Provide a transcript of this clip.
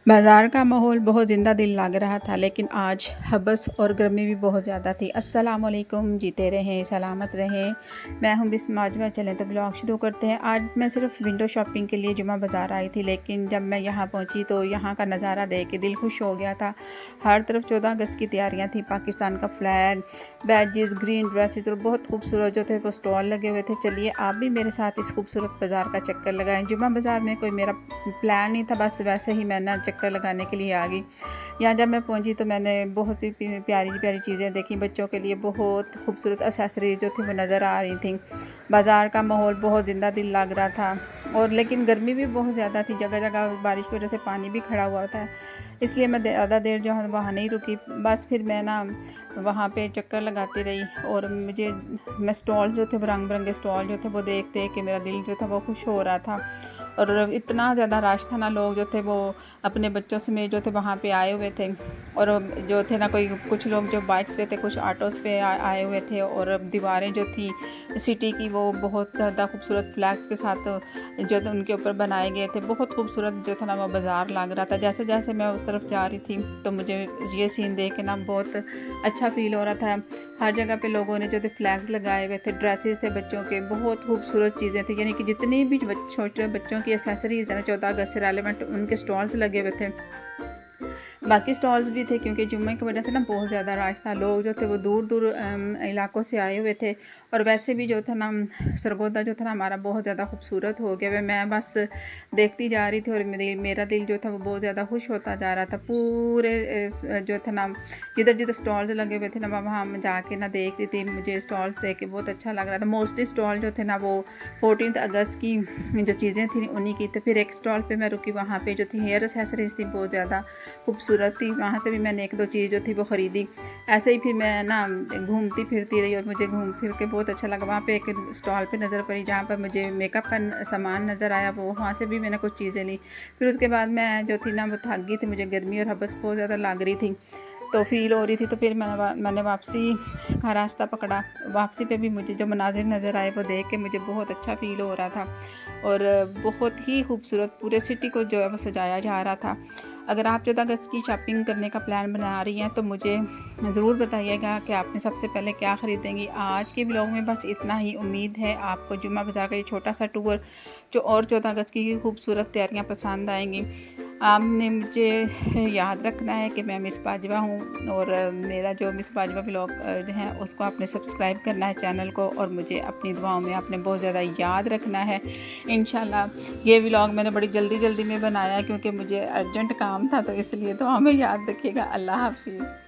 बाज़ार का माहौल बहुत ज़िंदा दिल लग रहा था, लेकिन आज हबस और गर्मी भी बहुत ज़्यादा थी। अस्सलाम वालेकुम, जीते रहें, सलामत रहें। मैं हूं बिस्म माजवा। चलें तो ब्लॉग शुरू करते हैं। आज मैं सिर्फ विंडो शॉपिंग के लिए जुमा बाज़ार आई थी, लेकिन जब मैं यहां पहुंची तो यहां का नज़ारा देख के दिल खुश हो गया था। हर तरफ 14 अगस्त की तैयारियाँ थी। पाकिस्तान का फ्लैग, बैजेस, ग्रीन ड्रेसेस और बहुत खूबसूरत जो थे वो स्टॉल लगे हुए थे। चलिए आप भी मेरे साथ इस खूबसूरत बाज़ार का चक्कर लगाएँ। जुमा बाज़ार में कोई मेरा प्लान नहीं था, बस वैसे ही मैंने चक्कर लगाने के लिए आ गई। यहाँ जब मैं पहुँची तो मैंने बहुत सी प्यारी प्यारी चीज़ें देखी। बच्चों के लिए बहुत खूबसूरत एक्सेसरीज जो थी वो नज़र आ रही थी। बाज़ार का माहौल बहुत ज़िंदा दिल लग रहा था, और लेकिन गर्मी भी बहुत ज़्यादा थी। जगह जगह बारिश की वजह से पानी भी खड़ा हुआ था, इसलिए मैं ज़्यादा देर जो है वहाँ नहीं रुकी। बस फिर मैं ना वहाँ पे चक्कर लगाती रही, और मैं स्टॉल जो थे वो रंग बिरंगे स्टॉल जो थे वो देख देख के मेरा दिल जो था वो खुश हो रहा था। और इतना ज़्यादा रश था ना, लोग जो थे वो अपने बच्चों समेत जो थे वहाँ पे आए हुए थे। और जो थे ना कुछ लोग जो बाइक्स पे थे, कुछ ऑटोज़ पे आए हुए थे। और दीवारें जो थी सिटी की वो बहुत ज़्यादा खूबसूरत फ्लैग्स के साथ जो थे उनके ऊपर बनाए गए थे। बहुत खूबसूरत जो था ना वो बाज़ार लग रहा था। जैसे जैसे मैं उस तरफ जा रही थी तो मुझे ये सीन देख के ना बहुत अच्छा फील हो रहा था। हर जगह पे लोगों ने जो थे फ्लैग्स लगाए हुए थे, ड्रेसेस थे बच्चों के, बहुत खूबसूरत चीज़ें थी। यानी कि जितनी भी छोटे बच्चों की एक्सेसरीज है ना 14 अगस्त से रेलेवेंट, उनके स्टॉल्स लगे हुए थे। बाकी स्टॉल्स भी थे, क्योंकि जुम्मे की वजह से ना बहुत ज़्यादा रश था। लोग जो थे वो दूर दूर इलाकों से आए हुए थे। और वैसे भी जो था ना सरगोदा जो था ना हमारा बहुत ज़्यादा खूबसूरत हो गया। मैं बस देखती जा रही थी, और मेरा दिल जो था वो बहुत ज़्यादा खुश होता जा रहा था। पूरे जो था ना जिधर जिधर स्टॉल्स लगे हुए थे ना वहाँ मैं जाके ना देख रही थी। मुझे स्टॉल्स देख के बहुत अच्छा लग रहा था। मोस्टली स्टॉल जो थे ना वो 14 अगस्त की जो चीज़ें थी उन्हीं की। तो फिर एक स्टॉल पे मैं रुकी, वहाँ पे जो थी हेयर एक्सेसरीज थी बहुत ज़्यादा खूबसूरत थी। वहाँ से भी मैंने एक दो चीज़ जो थी वो ख़रीदी। ऐसे ही फिर मैं ना घूमती फिरती रही, और मुझे घूम फिर के बहुत अच्छा लगा। वहाँ पे एक स्टॉल पे नज़र पड़ी जहाँ पर मुझे मेकअप का सामान नज़र आया, वो वहाँ से भी मैंने कुछ चीज़ें ली। फिर उसके बाद मैं जो थी ना वो थक गई थी, मुझे गर्मी और हबस बहुत ज़्यादा लग रही थी, तो फील हो रही थी। तो फिर मैंने वापसी का रास्ता पकड़ा। वापसी पे भी मुझे जो मनाजिर नज़र आए वो देख के मुझे बहुत अच्छा फ़ील हो रहा था, और बहुत ही खूबसूरत पूरे सिटी को जो है वो सजाया जा रहा था। अगर आप 14 अगस्त की शॉपिंग करने का प्लान बना रही हैं तो मुझे ज़रूर बताइएगा कि आपने सबसे पहले क्या ख़रीदेंगी। आज के ब्लॉग में बस इतना ही। उम्मीद है आपको जुम्मा बाज़ार का ये छोटा सा टूर और 14 अगस्त की खूबसूरत तैयारियां पसंद आएंगी। आपने मुझे याद रखना है कि मैं मिस बाजवा हूँ, और मेरा जो मिस बाजवा ब्लॉग है उसको आपने सब्सक्राइब करना है चैनल को, और मुझे अपनी दुआओं में आपने बहुत ज़्यादा याद रखना है इंशाल्लाह। ये व्लॉग मैंने बड़ी जल्दी में बनाया है, क्योंकि मुझे अर्जेंट काम था, तो इसलिए दुआ में याद रखिएगा। अल्लाह हाफिज़।